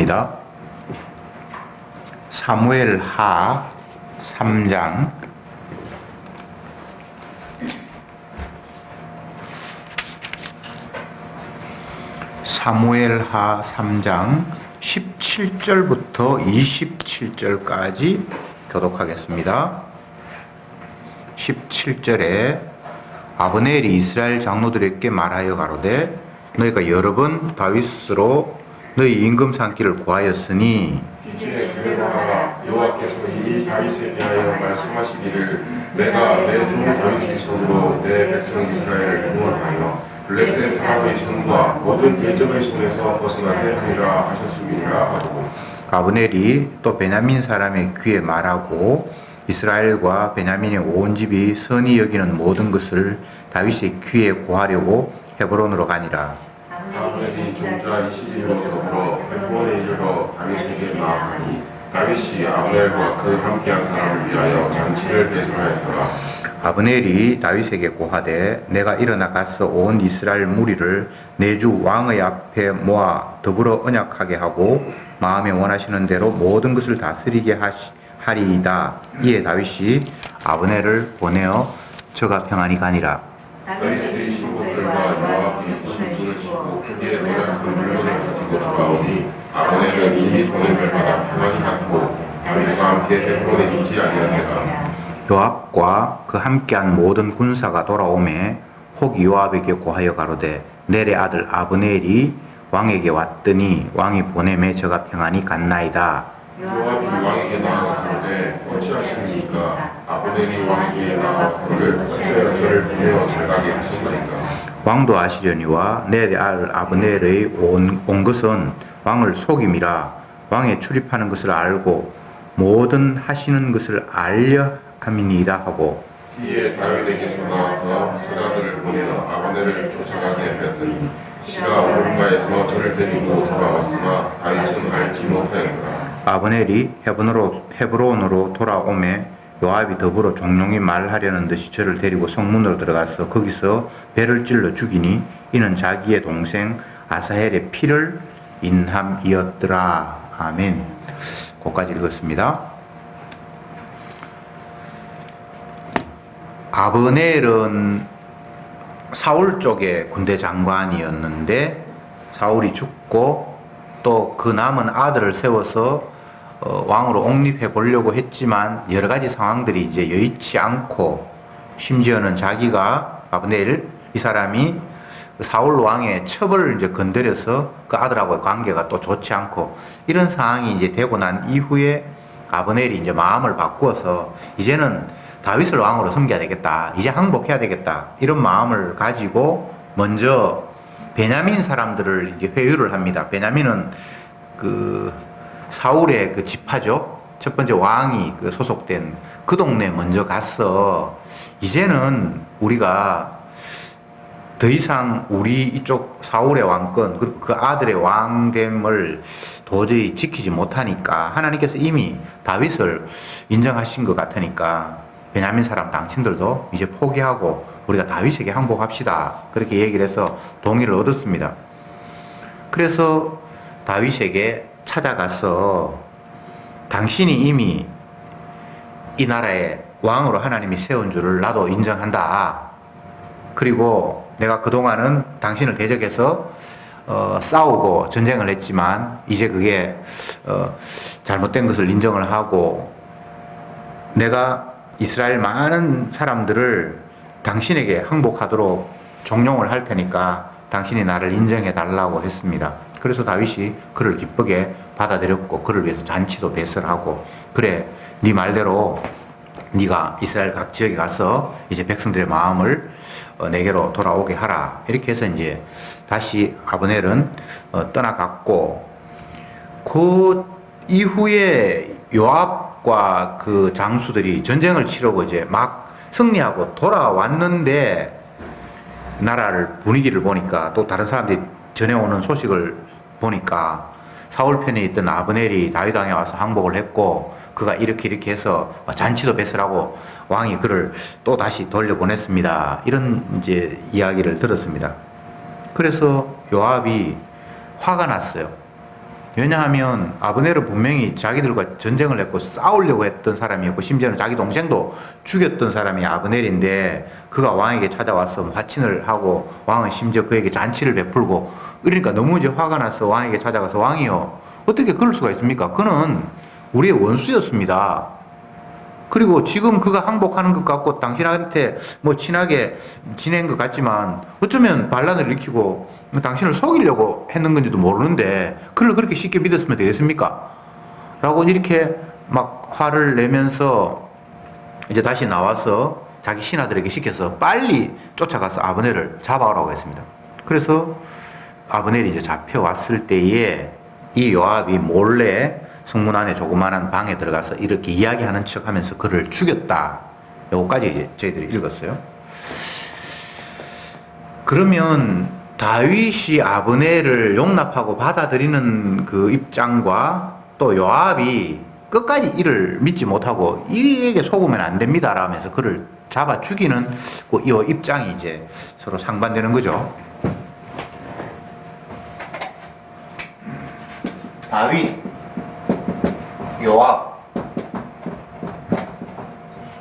읽겠습니다. 사무엘 하 3장 사무엘 하 3장 17절부터 27절까지 교독하겠습니다. 17절에 아브넬이 이스라엘 장로들에게 말하여 가로되 너희가 여러 번 다윗으로 너희 임금 삼기를 구하였으니 이제 그대로 하라. 여호와께서 이미 다윗에 대하여 말씀하시기를 내가 내 종 다윗의 손으로 내 백성 이스라엘을 구원하여 블레셋 사람의 손과 모든 대적의 손에서 벗어나게 하리라 하셨습니다 하고 아브넬이 또 베냐민 사람의 귀에 말하고 이스라엘과 베냐민의 온 집이 선히 여기는 모든 것을 다윗의 귀에 고하려고 헤브론으로 가니라. 아브넬이 종자 22로 더불어 헤브론에 이르러 다윗에게 나아가니 다윗이 아브넬과 그 함께한 사람을 위하여 잔치를 배설하였더라. 아브넬이 다윗에게 고하되 내가 일어나 가서 온 이스라엘 무리를 내 주 왕의 앞에 모아 더불어 언약하게 하고 마음에 원하시는 대로 모든 것을 다스리게 하리이다. 이에 다윗이 아브넬을 보내어 저가 평안히 가니라. 다윗의 신복들과 요압이 신분을 싣고 크게 노력한 물건을 가지고 돌아오니 아브넬은 이미 보냄을 받아 평안히 갔고 다윗과 함께 헤브론에 있지 아니하니라. 요압과 그 함께한 모든 군사가 돌아오매 혹 요압에게 고하여 가로되 넬의 아들 아브넬이 왕에게 왔더니 왕이 보내매 저가 평안히 갔나이다. 요압이 왕에게 나아가 가로되 어찌하십니까? 아브넬이 왕에게 나아가 그를 어찌하여 저를 보내어 잘 가게 하셨나이까? 왕도 아시려니와 넬의 아들 아브넬의 온 것은 왕을 속임이라. 왕에 출입하는 것을 알고 모든 하시는 것을 알려 함이니이다 하고 이에 다윗에게서 나와서 사자들을 보내어 아브넬을 쫓아가게 하였더니 시가 오른가에서 저를 데리고 돌아왔으나 다윗은 알지 못하였더라. 아브넬이 헤브론으로 돌아오매 요압이 더불어 종용이 말하려는 듯이 저를 데리고 성문으로 들어가서 거기서 배를 찔러 죽이니 이는 자기의 동생 아사헬의 피를 인함이었더라. 아멘. 거기까지 읽었습니다. 아브넬은 사울 쪽의 군대 장관이었는데 사울이 죽고 또 그 남은 아들을 세워서 왕으로 옹립해 보려고 했지만 여러 가지 상황들이 이제 여의치 않고 심지어는 자기가 아브넬 이 사람이 사울 왕의 첩을 이제 건드려서 그 아들하고의 관계가 또 좋지 않고 이런 상황이 이제 되고 난 이후에 아브넬이 이제 마음을 바꾸어서 이제는 다윗을 왕으로 섬겨야 되겠다. 이제 항복해야 되겠다. 이런 마음을 가지고 먼저 베냐민 사람들을 이제 회유를 합니다. 베냐민은 그 사울의 그 지파죠. 첫 번째 왕이 그 소속된 그 동네에 먼저 가서 이제는 우리가 더 이상 우리 이쪽 사울의 왕권 그리고 그 아들의 왕됨을 도저히 지키지 못하니까 하나님께서 이미 다윗을 인정하신 것 같으니까 베냐민 사람 당신들도 이제 포기하고 우리가 다윗에게 항복합시다. 그렇게 얘기를 해서 동의를 얻었습니다. 그래서 다윗에게 찾아가서 당신이 이미 이 나라의 왕으로 하나님이 세운 줄을 나도 인정한다. 그리고 내가 그동안은 당신을 대적해서 싸우고 전쟁을 했지만 이제 그게 잘못된 것을 인정을 하고 내가 이스라엘 많은 사람들을 당신에게 항복하도록 종용을 할 테니까 당신이 나를 인정해 달라고 했습니다. 그래서 다윗이 그를 기쁘게 받아들였고 그를 위해서 잔치도 배설하고 그래 네 말대로 네가 이스라엘 각 지역에 가서 이제 백성들의 마음을 내게로 돌아오게 하라. 이렇게 해서 이제 다시 아브넬은 떠나갔고 그 이후에 요압과 그 장수들이 전쟁을 치르고 이제 막 승리하고 돌아왔는데 나라를 분위기를 보니까 또 다른 사람들이 전해오는 소식을 보니까 사울 편에 있던 아브넬이 다윗 왕에 와서 항복을 했고 그가 이렇게 해서 잔치도 배설하고 왕이 그를 또 다시 돌려보냈습니다. 이런 이제 이야기를 들었습니다. 그래서 요압이 화가 났어요. 왜냐하면 아브넬은 분명히 자기들과 전쟁을 했고 싸우려고 했던 사람이었고 심지어는 자기 동생도 죽였던 사람이 아브넬인데 그가 왕에게 찾아와서 화친을 하고 왕은 심지어 그에게 잔치를 베풀고 그러니까 너무 이제 화가 나서 왕에게 찾아가서 왕이요 어떻게 그럴 수가 있습니까? 그는 우리의 원수였습니다. 그리고 지금 그가 항복하는 것 같고 당신한테 뭐 친하게 지낸 것 같지만 어쩌면 반란을 일으키고 당신을 속이려고 했는 건지도 모르는데 그를 그렇게 쉽게 믿었으면 되겠습니까? 라고 이렇게 막 화를 내면서 이제 다시 나와서 자기 신하들에게 시켜서 빨리 쫓아가서 아브넬을 잡아오라고 했습니다. 그래서 아브넬이 이제 잡혀왔을 때에 이 요압이 몰래 성문 안에 조그마한 방에 들어가서 이렇게 이야기하는 척 하면서 그를 죽였다. 요거까지 이제 저희들이 읽었어요. 그러면 다윗이 아브넬을 용납하고 받아들이는 그 입장과 또 요압이 끝까지 이를 믿지 못하고 이에게 속으면 안 됩니다 라면서 그를 잡아 죽이는 그 이 입장이 이제 서로 상반되는 거죠. 다윗, 요압.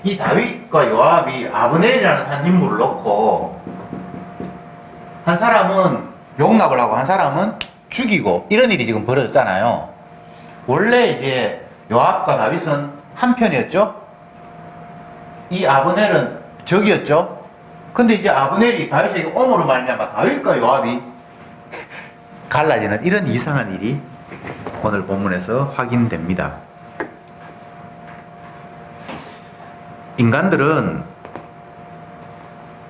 이 다윗과 요압이 아브넬이라는 한 인물을 놓고 한 사람은 용납을 하고 한 사람은 죽이고 이런 일이 지금 벌어졌잖아요. 원래 이제 요압과 다윗은 한 편이었죠. 이 아브넬은 적이었죠. 근데 이제 아브넬이 다윗에게 옴으로 말미암아 다윗과 요압이 갈라지는 이런 이상한 일이 오늘 본문에서 확인됩니다. 인간들은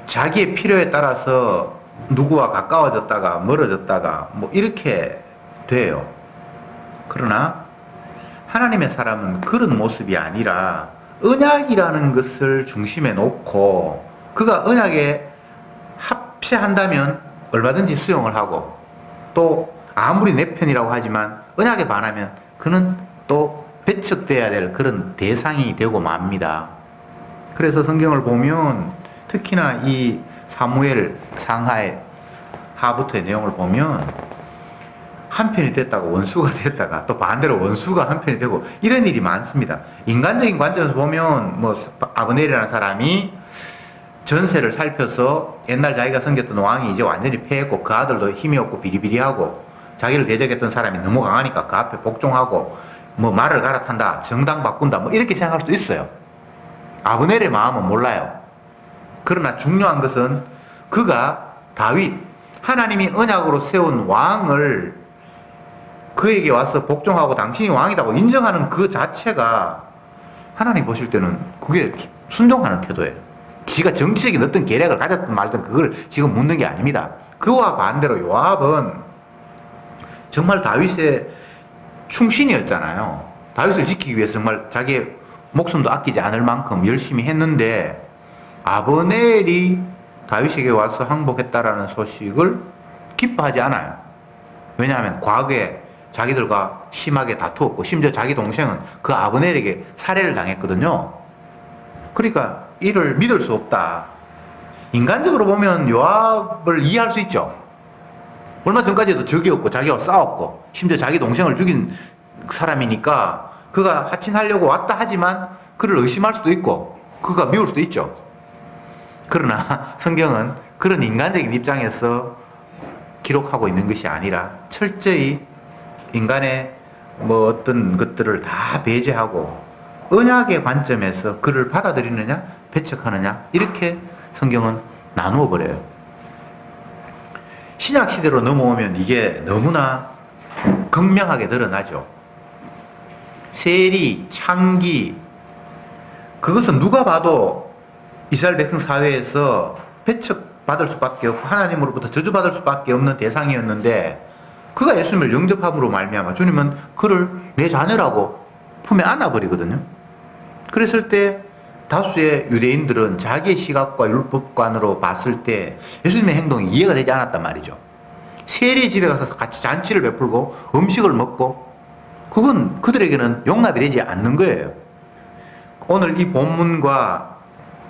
자기의 필요에 따라서 누구와 가까워졌다가 멀어졌다가 뭐 이렇게 돼요. 그러나 하나님의 사람은 그런 모습이 아니라 언약이라는 것을 중심에 놓고 그가 언약에 합세한다면 얼마든지 수용을 하고 또 아무리 내 편이라고 하지만 언약에 반하면 그는 또 배척돼야 될 그런 대상이 되고 맙니다. 그래서 성경을 보면 특히나 이 사무엘 상하의 하부터의 내용을 보면 한편이 됐다가 원수가 됐다가 또 반대로 원수가 한편이 되고 이런 일이 많습니다. 인간적인 관점에서 보면 뭐 아브넬이라는 사람이 전세를 살펴서 옛날 자기가 섬겼던 왕이 이제 완전히 패했고 그 아들도 힘이 없고 비리비리하고 자기를 대적했던 사람이 너무 강하니까 그 앞에 복종하고 뭐 말을 갈아탄다 정당 바꾼다 뭐 이렇게 생각할 수도 있어요. 아브넬의 마음은 몰라요. 그러나 중요한 것은 그가 다윗 하나님이 언약으로 세운 왕을 그에게 와서 복종하고 당신이 왕이라고 인정하는 그 자체가 하나님 보실 때는 그게 순종하는 태도예요. 지가 정치적인 어떤 계략을 가졌든 말든 그걸 지금 묻는 게 아닙니다. 그와 반대로 요압은 정말 다윗의 충신이었잖아요. 다윗을 지키기 위해서 정말 자기의 목숨도 아끼지 않을 만큼 열심히 했는데 아브넬이 다윗에게 와서 항복했다라는 소식을 기뻐하지 않아요. 왜냐하면 과거에 자기들과 심하게 다투었고 심지어 자기 동생은 그 아브넬에게 살해를 당했거든요. 그러니까 이를 믿을 수 없다. 인간적으로 보면 요압을 이해할 수 있죠. 얼마 전까지도 적이었고 자기와 싸웠고 심지어 자기 동생을 죽인 사람이니까 그가 하친하려고 왔다 하지만 그를 의심할 수도 있고 그가 미울 수도 있죠. 그러나 성경은 그런 인간적인 입장에서 기록하고 있는 것이 아니라 철저히 인간의 뭐 어떤 것들을 다 배제하고 언약의 관점에서 그를 받아들이느냐 배척하느냐 이렇게 성경은 나누어 버려요. 신약 시대로 넘어오면 이게 너무나 극명하게 드러나죠. 세리, 창기 그것은 누가 봐도 이스라엘 백성 사회에서 배척받을 수밖에 없고 하나님으로부터 저주받을 수밖에 없는 대상이었는데 그가 예수님을 영접함으로 말미암아 주님은 그를 내 자녀라고 품에 안아버리거든요. 그랬을 때 다수의 유대인들은 자기의 시각과 율법관으로 봤을 때 예수님의 행동이 이해가 되지 않았단 말이죠. 세리 집에 가서 같이 잔치를 베풀고 음식을 먹고 그건 그들에게는 용납이 되지 않는 거예요. 오늘 이 본문과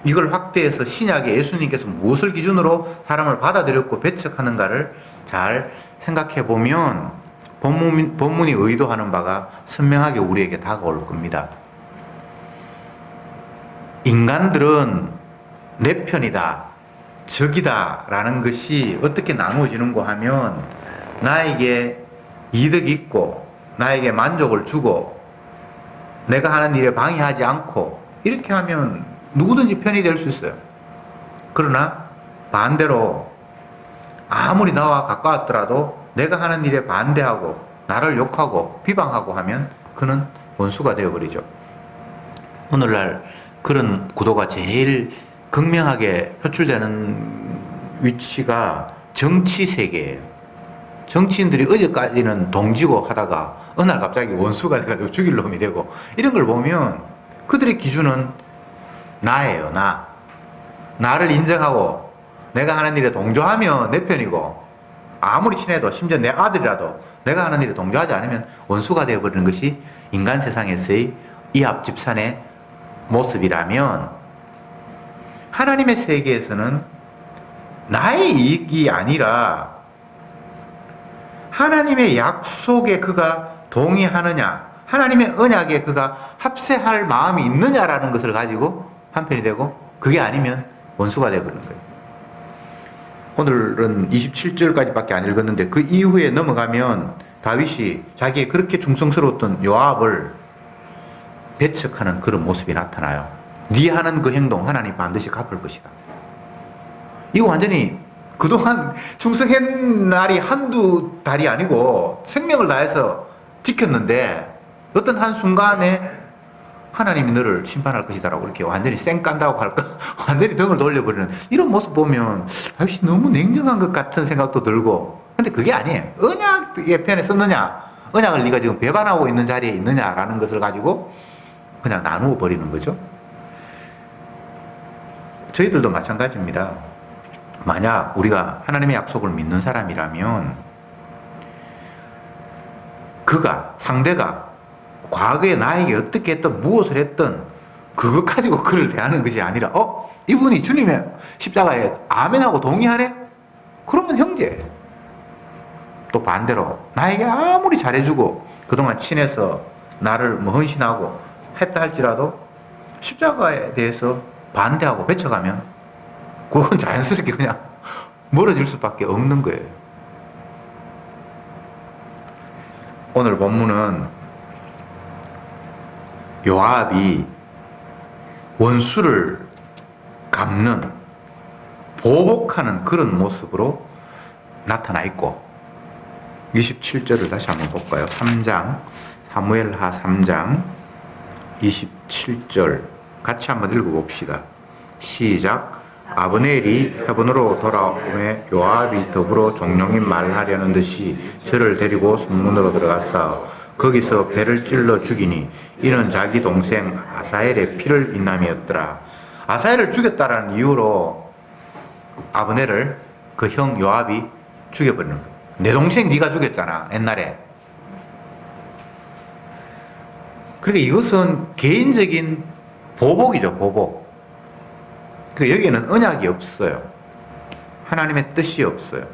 이걸 확대해서 신약에 예수님께서 무엇을 기준으로 사람을 받아들였고 배척하는가를 잘 생각해 보면 본문이 의도하는 바가 선명하게 우리에게 다가올 겁니다. 인간들은 내 편이다, 적이다 라는 것이 어떻게 나누어지는고 하면 나에게 이득이 있고 나에게 만족을 주고 내가 하는 일에 방해하지 않고 이렇게 하면 누구든지 편이 될 수 있어요. 그러나 반대로 아무리 나와 가까웠더라도 내가 하는 일에 반대하고 나를 욕하고 비방하고 하면 그는 원수가 되어버리죠. 오늘날 그런 구도가 제일 극명하게 표출되는 위치가 정치 세계예요. 정치인들이 어제까지는 동지고 하다가 어느 날 갑자기 원수가 돼가지고 죽일 놈이 되고 이런 걸 보면 그들의 기준은 나예요. 나를 인정하고 내가 하는 일에 동조하면 내 편이고 아무리 친해도 심지어 내 아들이라도 내가 하는 일에 동조하지 않으면 원수가 되어버리는 것이 인간 세상에서의 이합집산의 모습이라면 하나님의 세계에서는 나의 이익이 아니라 하나님의 약속에 그가 동의하느냐, 하나님의 언약에 그가 합세할 마음이 있느냐라는 것을 가지고 한편이 되고 그게 아니면 원수가 되어버리는 거예요. 오늘은 27절까지밖에 안 읽었는데 그 이후에 넘어가면 다윗이 자기의 그렇게 충성스러웠던 요압을 배척하는 그런 모습이 나타나요. 네 하는 그 행동 하나님 반드시 갚을 것이다. 이거 완전히 그동안 충성한 날이 한두 달이 아니고 생명을 다해서 지켰는데 어떤 한순간에 하나님이 너를 심판할 것이다라고 이렇게 완전히 쌩 깐다고 할까? 완전히 등을 돌려버리는 이런 모습 보면 다윗이 너무 냉정한 것 같은 생각도 들고 근데 그게 아니에요. 언약의 편에 썼느냐 언약을 네가 지금 배반하고 있는 자리에 있느냐라는 것을 가지고 그냥 나누어 버리는 거죠. 저희들도 마찬가지입니다. 만약 우리가 하나님의 약속을 믿는 사람이라면 상대가 과거에 나에게 어떻게 했든 무엇을 했든 그것 가지고 그를 대하는 것이 아니라 이분이 주님의 십자가에 아멘하고 동의하네? 그러면 형제. 또 반대로 나에게 아무리 잘해주고 그동안 친해서 나를 헌신하고 했다 할지라도 십자가에 대해서 반대하고 배척하면 그건 자연스럽게 그냥 멀어질 수밖에 없는 거예요. 오늘 본문은 요압이 원수를 갚는 보복하는 그런 모습으로 나타나 있고 27절을 다시 한번 볼까요? 3장 사무엘하 3장 27절 같이 한번 읽어봅시다. 시작. 아브넬이 헤브론으로 돌아오매 요압이 더불어 종용인 말하려는 듯이 저를 데리고 성문으로 들어갔사 거기서 배를 찔러 죽이니 이는 자기 동생 아사엘의 피를 인함이었더라. 아사엘을 죽였다라는 이유로 아브넬을 그 형 요압이 죽여버리는 거예요. 내 동생 네가 죽였잖아 옛날에. 그러니까 이것은 개인적인 보복이죠. 보복. 그러니까 여기에는 언약이 없어요. 하나님의 뜻이 없어요.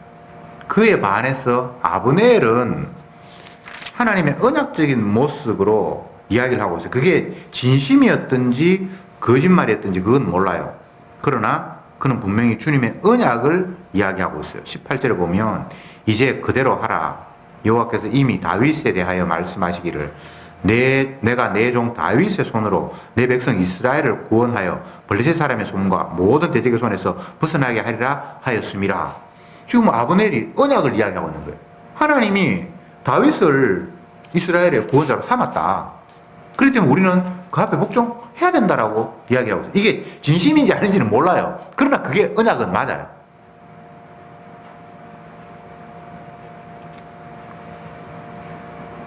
그에 반해서 아브넬은 하나님의 언약적인 모습으로 이야기를 하고 있어요. 그게 진심이었든지 거짓말이었든지 그건 몰라요. 그러나 그는 분명히 주님의 언약을 이야기하고 있어요. 18절에 보면 이제 그대로 하라. 여호와께서 이미 다윗에 대하여 말씀하시기를 내가 내 종 다윗의 손으로 내 백성 이스라엘을 구원하여 블레셋 사람의 손과 모든 대적의 손에서 벗어나게 하리라 하였음이라. 지금 아브넬이 언약을 이야기하고 있는 거예요. 하나님이 다윗을 이스라엘의 구원자로 삼았다. 그렇기 때문에 우리는 그 앞에 복종해야 된다라고 이야기하고 있어요. 이게 진심인지 아닌지는 몰라요. 그러나 그게 언약은 맞아요.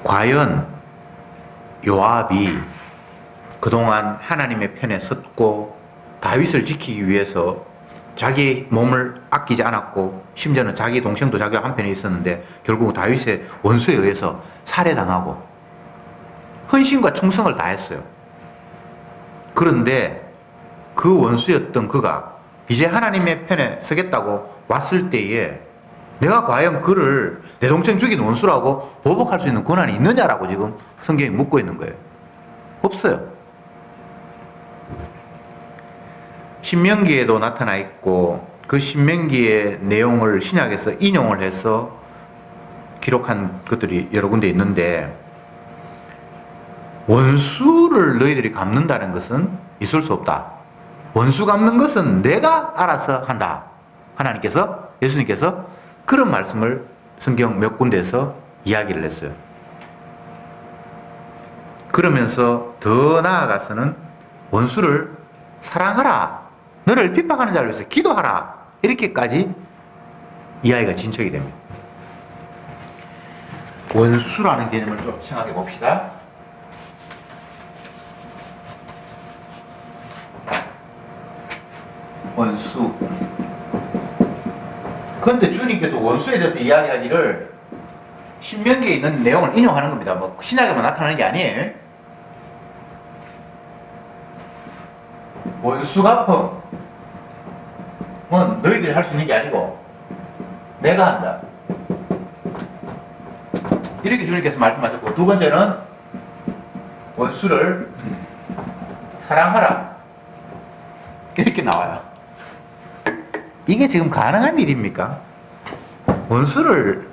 과연 요압이 그동안 하나님의 편에 섰고 다윗을 지키기 위해서 자기 몸을 아끼지 않았고 심지어는 자기 동생도 자기와 한편에 있었는데 결국 다윗의 원수에 의해서 살해당하고 헌신과 충성을 다했어요. 그런데 그 원수였던 그가 이제 하나님의 편에 서겠다고 왔을 때에 내가 과연 그를 내 동생 죽인 원수라고 보복할 수 있는 권한이 있느냐라고 지금 성경이 묻고 있는 거예요. 없어요. 신명기에도 나타나 있고 그 신명기의 내용을 신약에서 인용을 해서 기록한 것들이 여러 군데 있는데, 원수를 너희들이 갚는다는 것은 있을 수 없다. 원수 갚는 것은 내가 알아서 한다. 하나님께서, 예수님께서 그런 말씀을 성경 몇 군데에서 이야기를 했어요. 그러면서 더 나아가서는 원수를 사랑하라. 너를 핍박하는 자를 위해서 기도하라. 이렇게까지 이야기가 진척이 됩니다. 원수라는 개념을 좀 생각해 봅시다. 원수. 그런데 주님께서 원수에 대해서 이야기하기를 신명기에 있는 내용을 인용하는 겁니다. 뭐 신약에만 나타나는 게 아니에요. 원수 갚음은 너희들이 할 수 있는 게 아니고 내가 한다. 이렇게 주님께서 말씀하셨고, 두 번째는 원수를 사랑하라. 이렇게 나와요. 이게 지금 가능한 일입니까? 원수를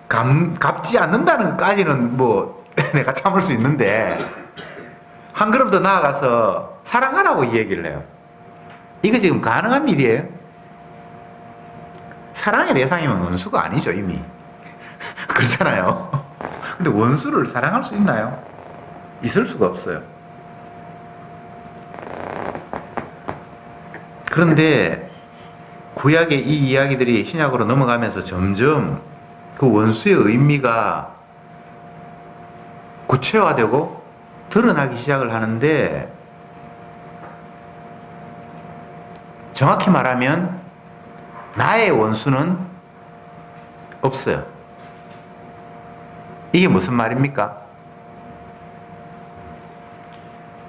갚지 않는다는 것까지는 뭐 내가 참을 수 있는데, 한 걸음 더 나아가서 사랑하라고 이 얘기를 해요. 이거 지금 가능한 일이에요? 사랑의 대상이면 원수가 아니죠, 이미. 그렇잖아요. 근데 원수를 사랑할 수 있나요? 있을 수가 없어요. 그런데 구약의 이 이야기들이 신약으로 넘어가면서 점점 그 원수의 의미가 구체화되고 드러나기 시작을 하는데, 정확히 말하면 나의 원수는 없어요. 이게 무슨 말입니까?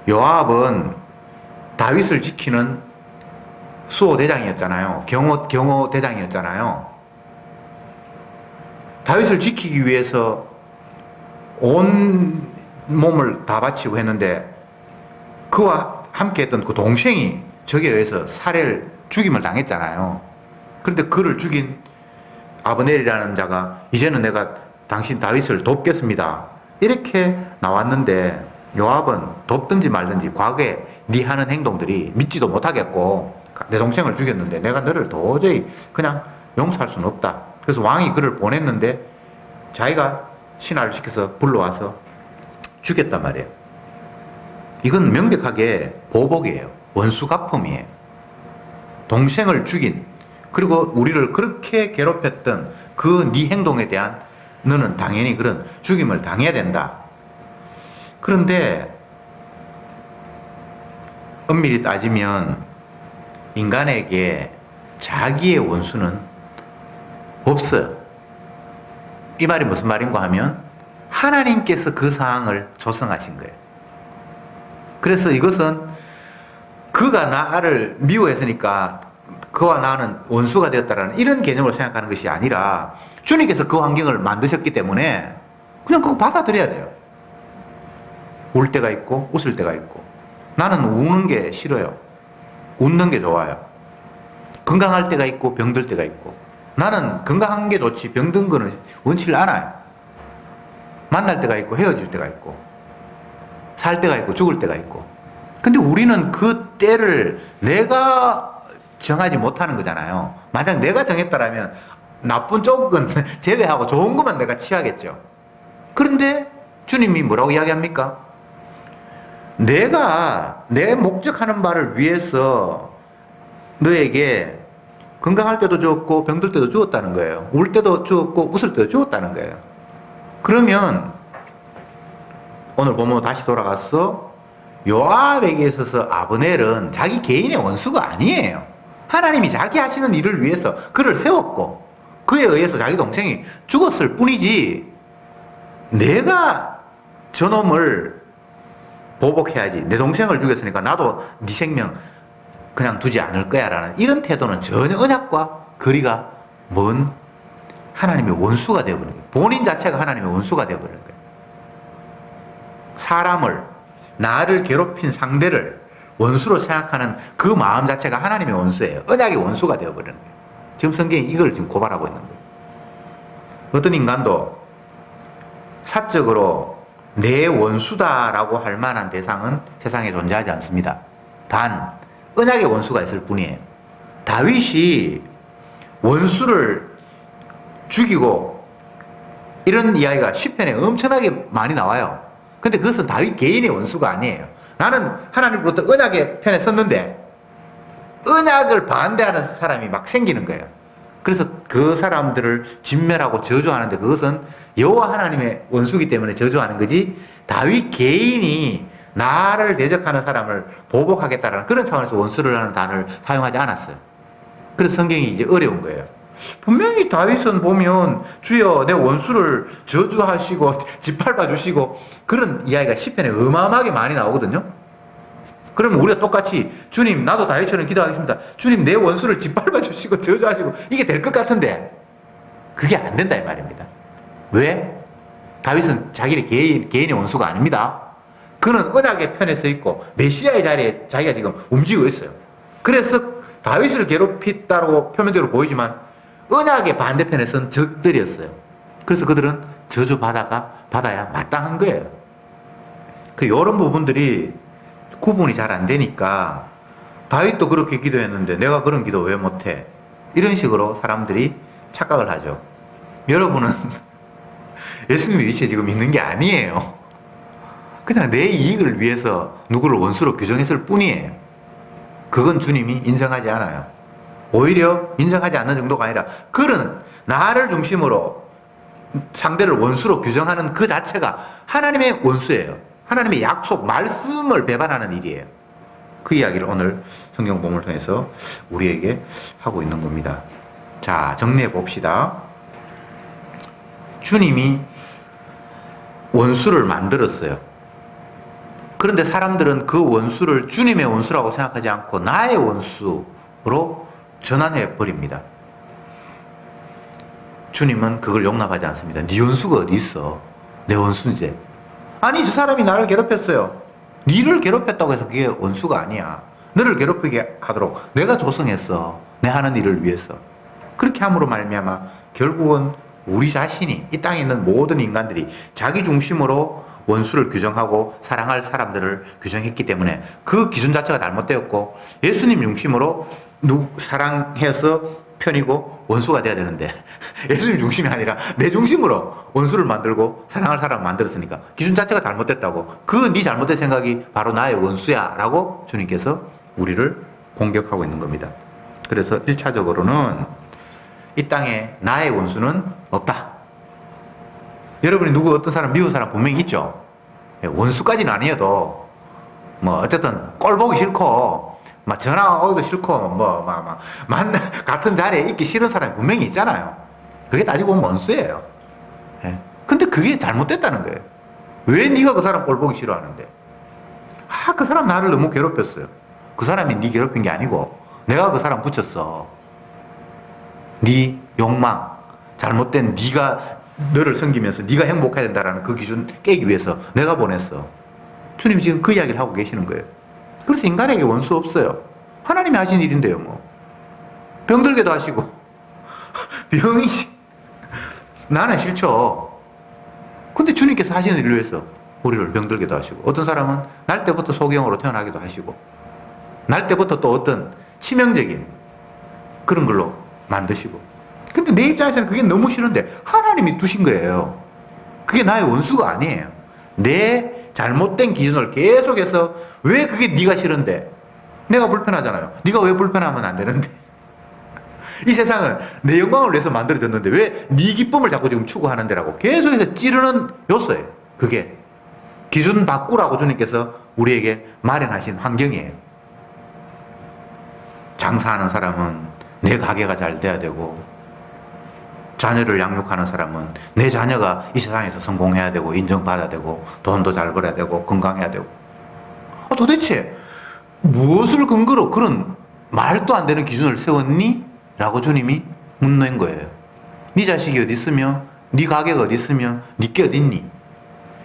요압은 다윗을 지키는 수호 대장이었잖아요. 경호 대장이었잖아요. 다윗을 지키기 위해서 온 몸을 다 바치고 했는데, 그와 함께 했던 그 동생이 적에 의해서 죽임을 당했잖아요. 그런데 그를 죽인 아브넬이라는 자가 이제는 내가 당신 다윗을 돕겠습니다. 이렇게 나왔는데, 요압은 돕든지 말든지 과거에 네 하는 행동들이 믿지도 못하겠고, 내 동생을 죽였는데 내가 너를 도저히 그냥 용서할 수는 없다. 그래서 왕이 그를 보냈는데 자기가 신하를 시켜서 불러와서 죽였단 말이에요. 이건 명백하게 보복이에요. 원수 갚음이에요. 동생을 죽인, 그리고 우리를 그렇게 괴롭혔던 그 네 행동에 대한 너는 당연히 그런 죽임을 당해야 된다. 그런데 엄밀히 따지면 인간에게 자기의 원수는 없어요. 이 말이 무슨 말인가 하면 하나님께서 그 상황을 조성하신 거예요. 그래서 이것은 그가 나를 미워했으니까 그와 나는 원수가 되었다라는 이런 개념으로 생각하는 것이 아니라, 주님께서 그 환경을 만드셨기 때문에 그냥 그거 받아들여야 돼요. 울 때가 있고 웃을 때가 있고, 나는 우는 게 싫어요. 웃는 게 좋아요. 건강할 때가 있고 병들 때가 있고, 나는 건강한 게 좋지 병든 거는 원치를 않아요. 만날 때가 있고 헤어질 때가 있고, 살 때가 있고 죽을 때가 있고. 근데 우리는 그 때를 내가 정하지 못하는 거잖아요. 만약 내가 정했다라면 나쁜 쪽은 제외하고 좋은 것만 내가 취하겠죠. 그런데 주님이 뭐라고 이야기합니까? 내가 내 목적하는 바를 위해서 너에게 건강할 때도 주었고 병들 때도 주었다는 거예요. 울 때도 주었고 웃을 때도 주었다는 거예요. 그러면 오늘 본문 다시 돌아가서 요압에게 있어서 아브넬은 자기 개인의 원수가 아니에요. 하나님이 자기 하시는 일을 위해서 그를 세웠고 그에 의해서 자기 동생이 죽었을 뿐이지, 내가 저놈을 보복해야지, 내 동생을 죽였으니까 나도 네 생명 그냥 두지 않을 거야 라는 이런 태도는 전혀 언약과 거리가 먼 하나님의 원수가 되어버린 거예요. 본인 자체가 하나님의 원수가 되어버린 거예요. 사람을, 나를 괴롭힌 상대를 원수로 생각하는 그 마음 자체가 하나님의 원수예요. 언약의 원수가 되어버리는 거예요. 지금 성경이 이걸 지금 고발하고 있는 거예요. 어떤 인간도 사적으로 내 원수다라고 할 만한 대상은 세상에 존재하지 않습니다. 단 언약의 원수가 있을 뿐이에요. 다윗이 원수를 죽이고 이런 이야기가 시편에 엄청나게 많이 나와요. 근데 그것은 다윗 개인의 원수가 아니에요. 나는 하나님으로부터 언약의 편에 섰는데 언약을 반대하는 사람이 막 생기는 거예요. 그래서 그 사람들을 진멸하고 저주하는데 그것은 여호와 하나님의 원수이기 때문에 저주하는 거지, 다윗 개인이 나를 대적하는 사람을 보복하겠다라는 그런 차원에서 원수를 하는 단어를 사용하지 않았어요. 그래서 성경이 이제 어려운 거예요. 분명히 다윗은 보면 주여 내 원수를 저주하시고 짓밟아 주시고 그런 이야기가 시편에 어마어마하게 많이 나오거든요. 그러면 우리가 똑같이 주님 나도 다윗처럼 기도하겠습니다. 주님 내 원수를 짓밟아 주시고 저주하시고 이게 될 것 같은데 그게 안 된다 이 말입니다. 왜? 다윗은 자기의 개인의 원수가 아닙니다. 그는 언약의 편에 서 있고 메시아의 자리에 자기가 지금 움직이고 있어요. 그래서 다윗을 괴롭혔다고 표면적으로 보이지만 언약의 반대편에 선 적들이었어요. 그래서 그들은 저주받아야 마땅한 거예요. 이런 부분들이 구분이 잘 안 되니까 다윗도 그렇게 기도했는데 내가 그런 기도 왜 못해? 이런 식으로 사람들이 착각을 하죠. 여러분은 예수님의 위치에 지금 있는 게 아니에요. 그냥 내 이익을 위해서 누구를 원수로 규정했을 뿐이에요. 그건 주님이 인정하지 않아요. 오히려 인정하지 않는 정도가 아니라 그런 나를 중심으로 상대를 원수로 규정하는 그 자체가 하나님의 원수예요. 하나님의 약속, 말씀을 배반하는 일이에요. 그 이야기를 오늘 성경 본문을 통해서 우리에게 하고 있는 겁니다. 자, 정리해 봅시다. 주님이 원수를 만들었어요. 그런데 사람들은 그 원수를 주님의 원수라고 생각하지 않고 나의 원수로 전환해 버립니다. 주님은 그걸 용납하지 않습니다. 네 원수가 어디 있어? 내 원수인지. 아니 저 사람이 나를 괴롭혔어요. 니를 괴롭혔다고 해서 그게 원수가 아니야. 너를 괴롭히게 하도록 내가 조성했어. 내 하는 일을 위해서. 그렇게 함으로 말미암아 결국은 우리 자신이 이 땅에 있는 모든 인간들이 자기 중심으로 원수를 규정하고 사랑할 사람들을 규정했기 때문에 그 기준 자체가 잘못되었고 예수님 중심으로 사랑해서 편이고 원수가 돼야 되는데 예수님 중심이 아니라 내 중심으로 원수를 만들고 사랑할 사람을 만들었으니까 기준 자체가 잘못됐다고, 그 네 잘못된 생각이 바로 나의 원수야 라고 주님께서 우리를 공격하고 있는 겁니다. 그래서 1차적으로는 이 땅에 나의 원수는 없다. 여러분이 누구 어떤 사람 미운 사람 분명히 있죠. 원수까지는 아니어도 뭐 어쨌든 꼴 보기 싫고 막 전화 오기도 싫고 같은 자리에 있기 싫은 사람이 분명히 있잖아요. 그게 따지고 보면 원수예요. 근데 그게 잘못됐다는 거예요. 왜 네가 그 사람 꼴 보기 싫어하는데? 그 사람 나를 너무 괴롭혔어요. 그 사람이 네 괴롭힌 게 아니고 내가 그 사람 붙였어. 네 욕망, 잘못된 네가 너를 섬기면서 네가 행복해야 된다라는 그 기준 깨기 위해서 내가 보냈어. 주님이 지금 그 이야기를 하고 계시는 거예요. 그래서 인간에게 원수 없어요. 하나님이 하신 일인데요, 뭐. 병들게도 하시고. 병이, 나는 싫죠. 근데 주님께서 하시는 일을 위해서 우리를 병들게도 하시고, 어떤 사람은 날 때부터 소경으로 태어나기도 하시고, 날 때부터 또 어떤 치명적인 그런 걸로 만드시고. 근데 내 입장에서는 그게 너무 싫은데 하나님이 두신 거예요. 그게 나의 원수가 아니에요. 내 잘못된 기준을 계속해서 왜 그게 네가 싫은데? 내가 불편하잖아요. 네가 왜 불편하면 안 되는데? 이 세상은 내 영광을 위해서 만들어졌는데 왜 네 기쁨을 자꾸 지금 추구하는 데라고 계속해서 찌르는 요소예요. 그게 기준 바꾸라고 주님께서 우리에게 마련하신 환경이에요. 장사하는 사람은 내 가게가 잘 돼야 되고, 자녀를 양육하는 사람은 내 자녀가 이 세상에서 성공해야 되고 인정받아야 되고 돈도 잘 벌어야 되고 건강해야 되고. 도대체 무엇을 근거로 그런 말도 안 되는 기준을 세웠니? 라고 주님이 묻는 거예요. 네 자식이 어디 있으며 네 가게가 어디 있으며 네게 어디 있니?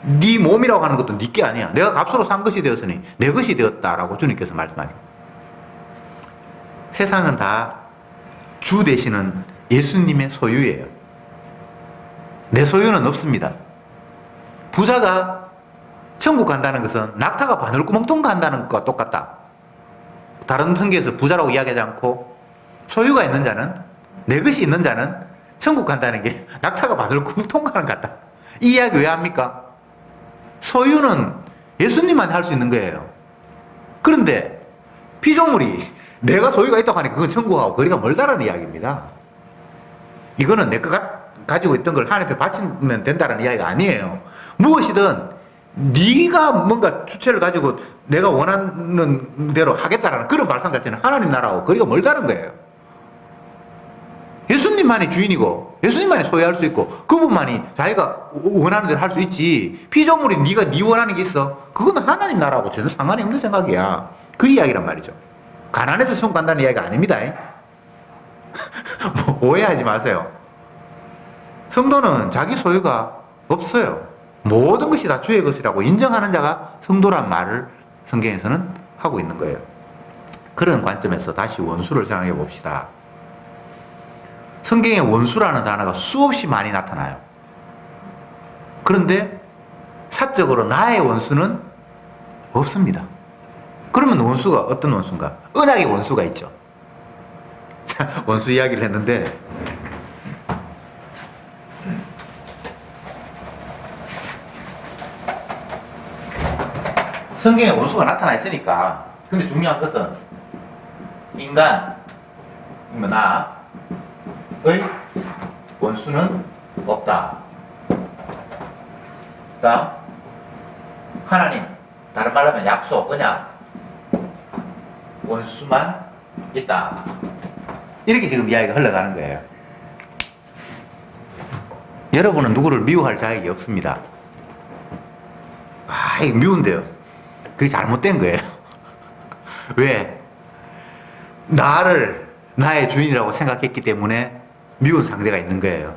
네 몸이라고 하는 것도 네게 아니야. 내가 값으로 산 것이 되었으니 내 것이 되었다라고 주님께서 말씀하십니다. 세상은 다 주 되시는 예수님의 소유예요. 내 소유는 없습니다. 부자가 천국 간다는 것은 낙타가 바늘구멍 간다는 것과 똑같다. 다른 성경에서 부자라고 이야기하지 않고 소유가 있는 자는, 내 것이 있는 자는 천국 간다는 게 낙타가 바늘구멍 통과하는 것 같다. 이 이야기 왜 합니까? 소유는 예수님만 할 수 있는 거예요. 그런데 피조물이 내가 소유가 있다고 하니까 그건 천국하고 거리가 멀다는 이야기입니다. 이거는 내가 가지고 있던 걸 하나님 앞에 바치면 된다는 이야기가 아니에요. 무엇이든 네가 뭔가 주체를 가지고 내가 원하는 대로 하겠다라는 그런 발상 자체는 하나님 나라하고 거리가 멀다는 거예요. 예수님만이 주인이고 예수님만이 소유할 수 있고 그분만이 자기가 원하는 대로 할 수 있지, 피조물이 네가 네 원하는 게 있어, 그거는 하나님 나라하고 전혀 상관이 없는 생각이야. 그 이야기란 말이죠. 가난해서 천국 간다는 이야기가 아닙니다. 뭐 오해하지 마세요. 성도는 자기 소유가 없어요. 모든 것이 다 주의 것이라고 인정하는 자가 성도란 말을 성경에서는 하고 있는 거예요. 그런 관점에서 다시 원수를 생각해 봅시다. 성경에 원수라는 단어가 수없이 많이 나타나요. 그런데 사적으로 나의 원수는 없습니다. 그러면 원수가 어떤 원수인가? 언약의 원수가 있죠. 자, 원수 이야기를 했는데 성경에 원수가 나타나 있으니까, 근데 중요한 것은 인간, 나의 원수는 없다. 그다음 하나님, 다른 말로 하면 약속, 언약, 원수만 있다. 이렇게 지금 이야기가 흘러가는 거예요. 여러분은 누구를 미워할 자격이 없습니다. 이거 미운데요. 그게 잘못된 거예요. 왜? 나를 나의 주인이라고 생각했기 때문에 미운 상대가 있는 거예요.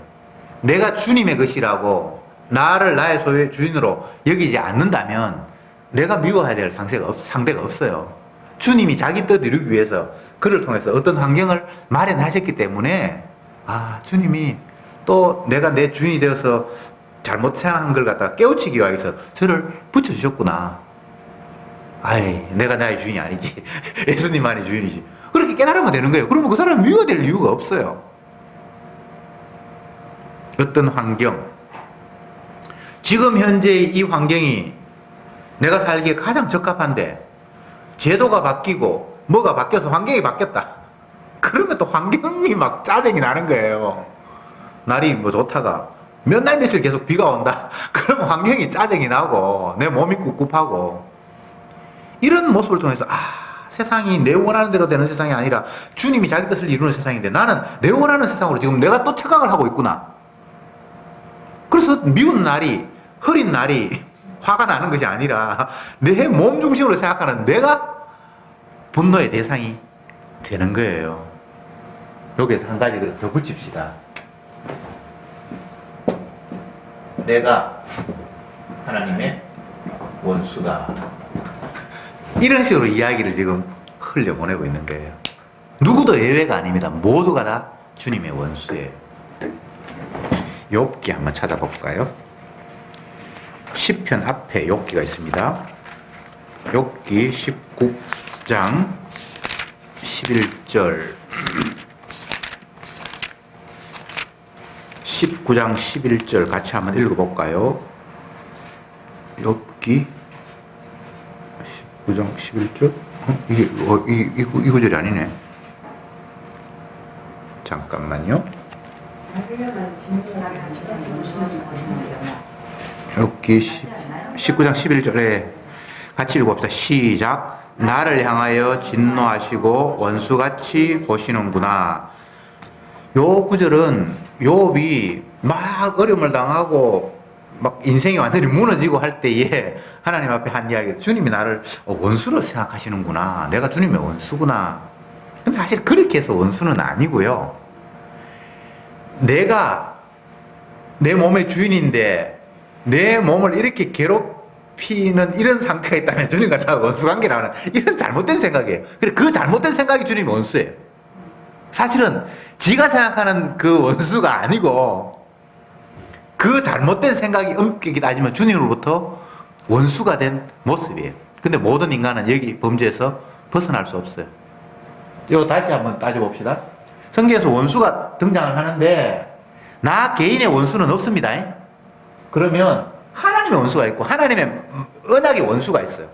내가 주님의 것이라고 나를 나의 소유의 주인으로 여기지 않는다면 내가 미워해야 될 상대가 없어요. 주님이 자기 뜻 이루기 위해서 그를 통해서 어떤 환경을 마련하셨기 때문에 주님이 또 내가 내 주인이 되어서 잘못 생각한 걸 갖다가 깨우치기 위해서 저를 붙여주셨구나. 내가 나의 주인이 아니지. 예수님만이 주인이지. 그렇게 깨달으면 되는 거예요. 그러면 그 사람은 미워될 이유가 없어요. 어떤 환경, 지금 현재 이 환경이 내가 살기에 가장 적합한데 제도가 바뀌고 뭐가 바뀌어서 환경이 바뀌었다. 그러면 또 환경이 막 짜증이 나는 거예요. 날이 뭐 좋다가 몇 날 며칠 계속 비가 온다. 그러면 환경이 짜증이 나고 내 몸이 꿉꿉하고, 이런 모습을 통해서 세상이 내 원하는 대로 되는 세상이 아니라 주님이 자기 뜻을 이루는 세상인데 나는 내 원하는 세상으로 지금 내가 또 착각을 하고 있구나. 그래서 미운 날이, 흐린 날이 화가 나는 것이 아니라 내 몸 중심으로 생각하는 내가 분노의 대상이 되는 거예요. 여기에서 한 가지 더 붙입시다. 내가 하나님의 원수다. 이런 식으로 이야기를 지금 흘려보내고 있는 거예요. 누구도 예외가 아닙니다. 모두가 다 주님의 원수예요. 욥기 한번 찾아볼까요? 시편 앞에 욥기가 있습니다. 욥기 19장 11절 19장 11절 같이 한번 읽어볼까요? 욥기 19장 11절? 이 구절이 아니네. 잠깐만요. 욥기 19장 11절에 같이 읽어봅시다. 시작. 나를 향하여 진노하시고 원수같이 보시는구나. 요 구절은 욥이 막 어려움을 당하고 막 인생이 완전히 무너지고 할 때에 하나님 앞에 한 이야기, 주님이 나를 원수로 생각하시는구나. 내가 주님의 원수구나. 근데 사실 그렇게 해서 원수는 아니고요. 내가 내 몸의 주인인데 내 몸을 이렇게 괴롭히는 이런 상태가 있다면 주님과 나하고 원수관계라는 이런 잘못된 생각이에요. 그래, 그 잘못된 생각이 주님의 원수예요. 사실은 지가 생각하는 그 원수가 아니고 그 잘못된 생각이 엄격히 따지면 주님으로부터 원수가 된 모습이에요. 근데 모든 인간은 여기 범죄에서 벗어날 수 없어요. 이거 다시 한번 따져봅시다. 성경에서 원수가 등장을 하는데 나 개인의 원수는 없습니다. 그러면 하나님의 원수가 있고 하나님의 언약의 원수가 있어요.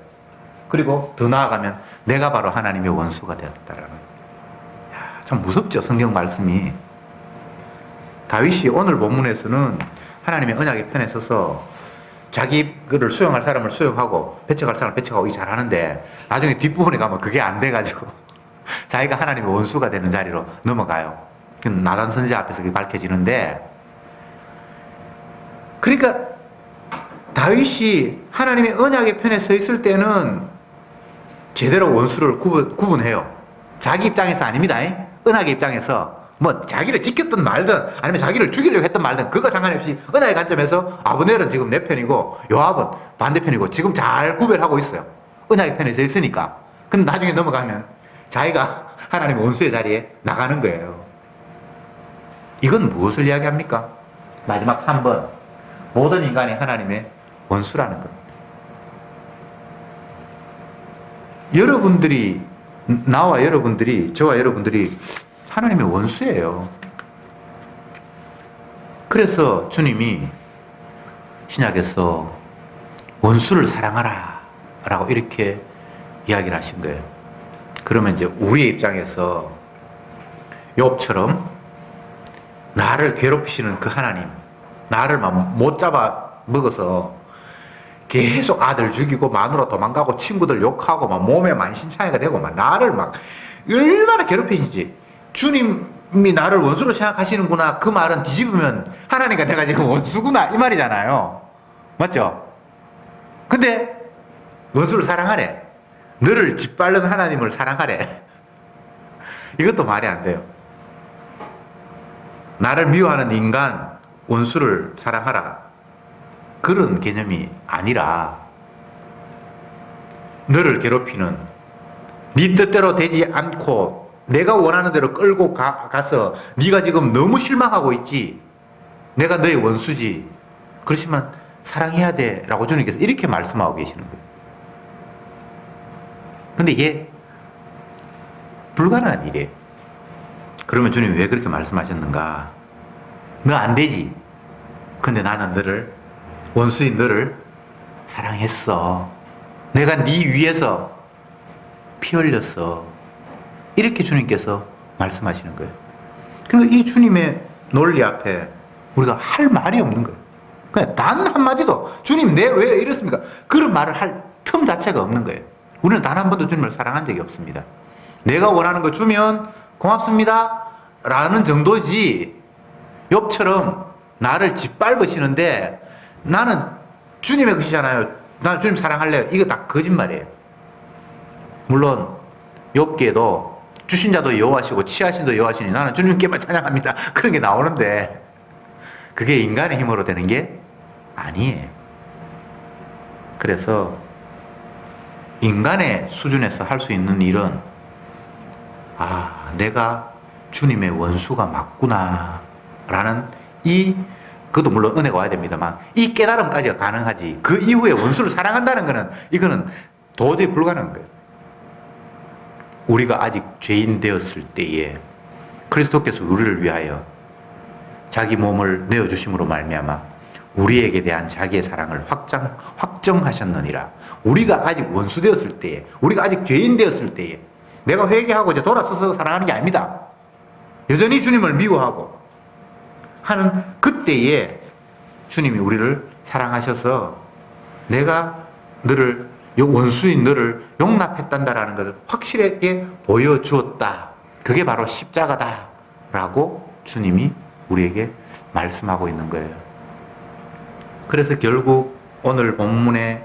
그리고 더 나아가면 내가 바로 하나님의 원수가 되었다라는. 참 무섭죠, 성경 말씀이. 다윗이 오늘 본문에서는 하나님의 언약의 편에 서서 자기 그를 수용할 사람을 수용하고 배척할 사람을 배척하고 잘하는데 나중에 뒷부분에 가면 그게 안 돼가지고 자기가 하나님의 원수가 되는 자리로 넘어가요. 나단 선지자 앞에서 그게 밝혀지는데, 그러니까 다윗이 하나님의 언약의 편에 서 있을 때는 제대로 원수를 구분해요. 자기 입장에서 아닙니다. 언약의 입장에서 뭐 자기를 지켰든 말든 아니면 자기를 죽이려고 했든 말든 그거 상관없이 언약의 관점에서 아브넬은 지금 내 편이고 요압은 반대편이고 지금 잘 구별하고 있어요. 언약의 편에 서 있으니까. 근데 나중에 넘어가면 자기가 하나님의 원수의 자리에 나가는 거예요. 이건 무엇을 이야기합니까? 마지막 3번. 모든 인간이 하나님의 원수라는 겁니다. 여러분들이, 나와 여러분들이, 저와 여러분들이 하나님의 원수예요. 그래서 주님이 신약에서 원수를 사랑하라 라고 이렇게 이야기를 하신 거예요. 그러면 이제 우리의 입장에서 욥처럼 나를 괴롭히시는 그 하나님, 나를 막 못 잡아 먹어서 계속 아들 죽이고 마누라 도망가고 친구들 욕하고 막 몸에 만신창이가 되고 막 나를 막 얼마나 괴롭히는지, 주님이 나를 원수로 생각하시는구나 그 말은 뒤집으면 하나님과 내가 지금 원수구나 이 말이잖아요. 맞죠? 근데 원수를 사랑하래. 너를 짓밟는 하나님을 사랑하래. 이것도 말이 안 돼요. 나를 미워하는 인간, 원수를 사랑하라. 그런 개념이 아니라 너를 괴롭히는, 네 뜻대로 되지 않고 내가 원하는 대로 끌고 가서 네가 지금 너무 실망하고 있지. 내가 너의 원수지. 그렇지만 사랑해야 돼 라고 주님께서 이렇게 말씀하고 계시는 거예요. 근데 이게 불가능한 일이에요. 그러면 주님이 왜 그렇게 말씀하셨는가? 너 안 되지. 근데 나는 너를, 원수인 너를 사랑했어. 내가 네 위해서 피 흘렸어. 이렇게 주님께서 말씀하시는 거예요. 그러니까 이 주님의 논리 앞에 우리가 할 말이 없는 거예요. 그냥 단 한마디도 주님 내 왜 이렇습니까? 그런 말을 할 틈 자체가 없는 거예요. 우리는 단 한 번도 주님을 사랑한 적이 없습니다. 내가 원하는 거 주면 고맙습니다 라는 정도지, 욥처럼 나를 짓밟으시는데 나는 주님의 것이잖아요, 나 주님 사랑할래요, 이거 다 거짓말이에요. 물론 욥기에도 주신 자도 여호와시고 취하신 자도 여호와시니 나는 주님께만 찬양합니다 그런 게 나오는데 그게 인간의 힘으로 되는 게 아니에요. 그래서 인간의 수준에서 할 수 있는 일은, 아, 내가 주님의 원수가 맞구나 라는 그것도 물론 은혜가 와야 됩니다만 이 깨달음까지가 가능하지, 그 이후에 원수를 사랑한다는 거는 이거는 도저히 불가능한 거예요. 우리가 아직 죄인 되었을 때에 그리스도께서 우리를 위하여 자기 몸을 내어주심으로 말미암아 우리에게 대한 자기의 사랑을 확정하셨느니라. 우리가 아직 원수 되었을 때에, 우리가 아직 죄인 되었을 때에, 내가 회개하고 이제 돌아서서 사랑하는 게 아닙니다. 여전히 주님을 미워하고 하는 그때에 주님이 우리를 사랑하셔서 내가 너를, 원수인 너를 용납했단다라는 것을 확실하게 보여주었다. 그게 바로 십자가다 라고 주님이 우리에게 말씀하고 있는 거예요. 그래서 결국 오늘 본문에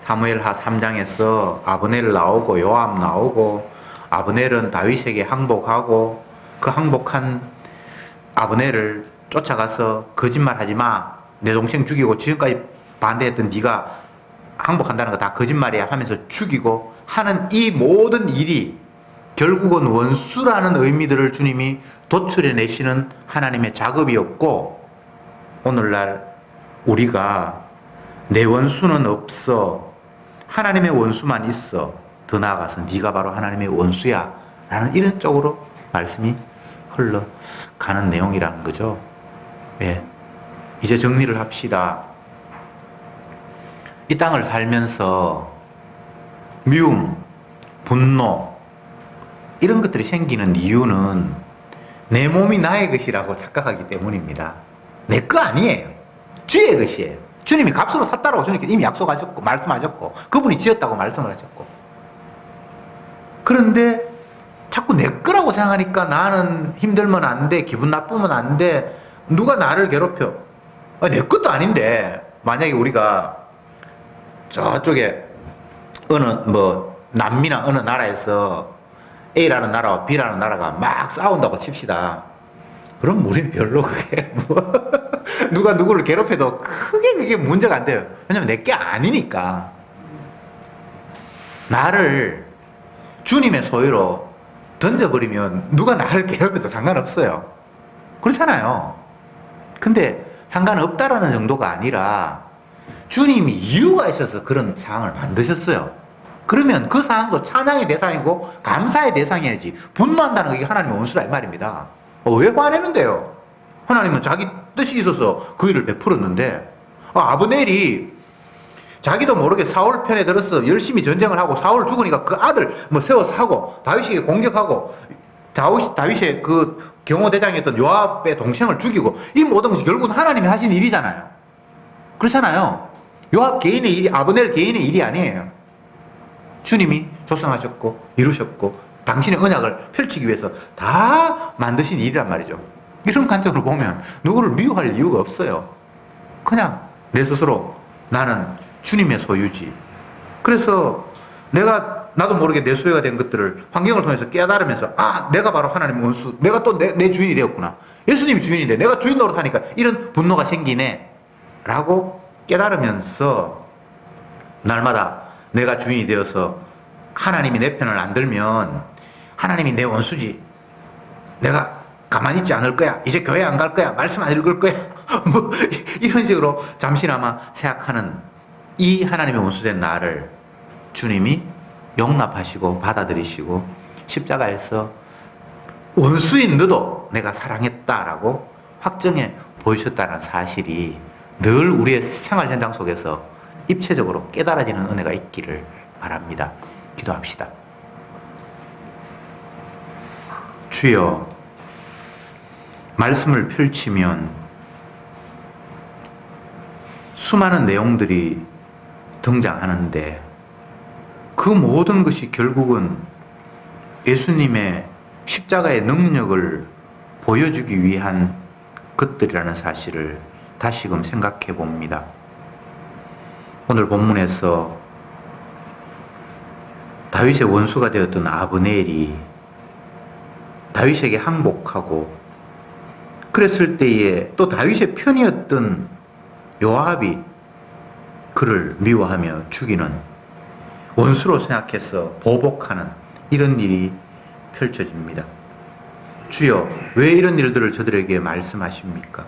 사무엘하 3장에서 아브넬 나오고 요압 나오고, 아브넬은 다윗에게 항복하고 그 항복한 아브넬을 쫓아가서 거짓말하지 마. 내 동생 죽이고 지금까지 반대했던 네가 항복한다는 거 다 거짓말이야 하면서 죽이고 하는 이 모든 일이 결국은 원수라는 의미들을 주님이 도출해 내시는 하나님의 작업이었고, 오늘날 우리가 내 원수는 없어, 하나님의 원수만 있어, 더 나아가서 네가 바로 하나님의 원수야 라는 이런 쪽으로 말씀이 흘러가는 내용이라는 거죠. 예. 이제 정리를 합시다. 이 땅을 살면서 미움, 분노 이런 것들이 생기는 이유는 내 몸이 나의 것이라고 착각하기 때문입니다. 내 거 아니에요. 주의 것이에요. 주님이 값으로 샀다라고 주님께 이미 약속하셨고 말씀하셨고 그분이 지었다고 말씀을 하셨고, 그런데 자꾸 내 거라고 생각하니까 나는 힘들면 안 돼, 기분 나쁘면 안 돼, 누가 나를 괴롭혀. 내 것도 아닌데, 만약에 우리가 저쪽에 어느 남미나 어느 나라에서 A라는 나라와 B라는 나라가 막 싸운다고 칩시다. 그럼 우리는 별로 그게 누가 누구를 괴롭혀도 크게 그게 문제가 안 돼요. 왜냐면 내게 아니니까. 나를 주님의 소유로 던져버리면 누가 나를 괴롭혀도 상관없어요. 그렇잖아요. 근데 상관없다라는 정도가 아니라 주님이 이유가 있어서 그런 상황을 만드셨어요. 그러면 그 상황도 찬양의 대상이고 감사의 대상이야지, 분노한다는 게 하나님의 원수라 이 말입니다. 왜 화내는데요? 하나님은 자기 뜻이 있어서 그 일을 베풀었는데, 아브넬이 자기도 모르게 사울 편에 들어서 열심히 전쟁을 하고 사울 죽으니까 그 아들 세워서 하고 다윗에게 공격하고 다윗의 그 경호대장이었던 요압의 동생을 죽이고, 이 모든 것이 결국은 하나님이 하신 일이잖아요. 그렇잖아요. 요압 개인의 일이, 아브넬 개인의 일이 아니에요. 주님이 조성하셨고 이루셨고 당신의 언약을 펼치기 위해서 다 만드신 일이란 말이죠. 이런 관점으로 보면 누구를 미워할 이유가 없어요. 그냥 내 스스로 나는 주님의 소유지. 그래서 나도 모르게 내 소유가 된 것들을 환경을 통해서 깨달으면서, 내가 바로 하나님의 원수, 내가 또 내 주인이 되었구나, 예수님이 주인인데 내가 주인 노릇하니까 이런 분노가 생기네 라고 깨달으면서, 날마다 내가 주인이 되어서 하나님이 내 편을 안 들면 하나님이 내 원수지, 내가 가만히 있지 않을 거야, 이제 교회 안 갈 거야, 말씀 안 읽을 거야 이런 식으로 잠시나마 생각하는 이 하나님의 원수된 나를 주님이 용납하시고 받아들이시고 십자가에서 원수인 너도 내가 사랑했다라고 확정해 보이셨다는 사실이 늘 우리의 생활 현장 속에서 입체적으로 깨달아지는 은혜가 있기를 바랍니다. 기도합시다. 주여, 말씀을 펼치면 수많은 내용들이 등장하는데 그 모든 것이 결국은 예수님의 십자가의 능력을 보여주기 위한 것들이라는 사실을 다시금 생각해 봅니다. 오늘 본문에서 다윗의 원수가 되었던 아브넬이 다윗에게 항복하고, 그랬을 때에 또 다윗의 편이었던 요압이 그를 미워하며 죽이는, 원수로 생각해서 보복하는 이런 일이 펼쳐집니다. 주여, 왜 이런 일들을 저들에게 말씀하십니까?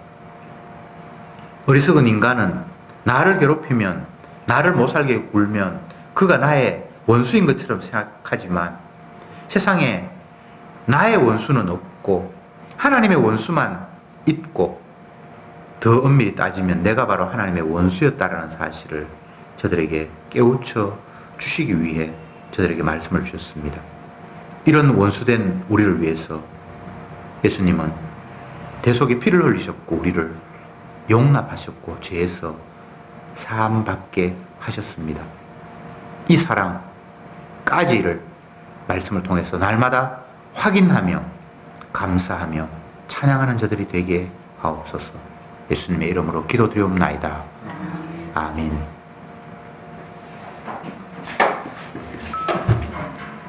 어리석은 인간은 나를 괴롭히면, 나를 못살게 굴면 그가 나의 원수인 것처럼 생각하지만, 세상에 나의 원수는 없고 하나님의 원수만 있고, 더 엄밀히 따지면 내가 바로 하나님의 원수였다라는 사실을 저들에게 깨우쳐 주시기 위해 저들에게 말씀을 주셨습니다. 이런 원수된 우리를 위해서 예수님은 대속의 피를 흘리셨고 우리를 용납하셨고 죄에서 사함받게 하셨습니다. 이 사랑까지를 말씀을 통해서 날마다 확인하며 감사하며 찬양하는 저들이 되게 하옵소서. 예수님의 이름으로 기도드리옵나이다. 아멘.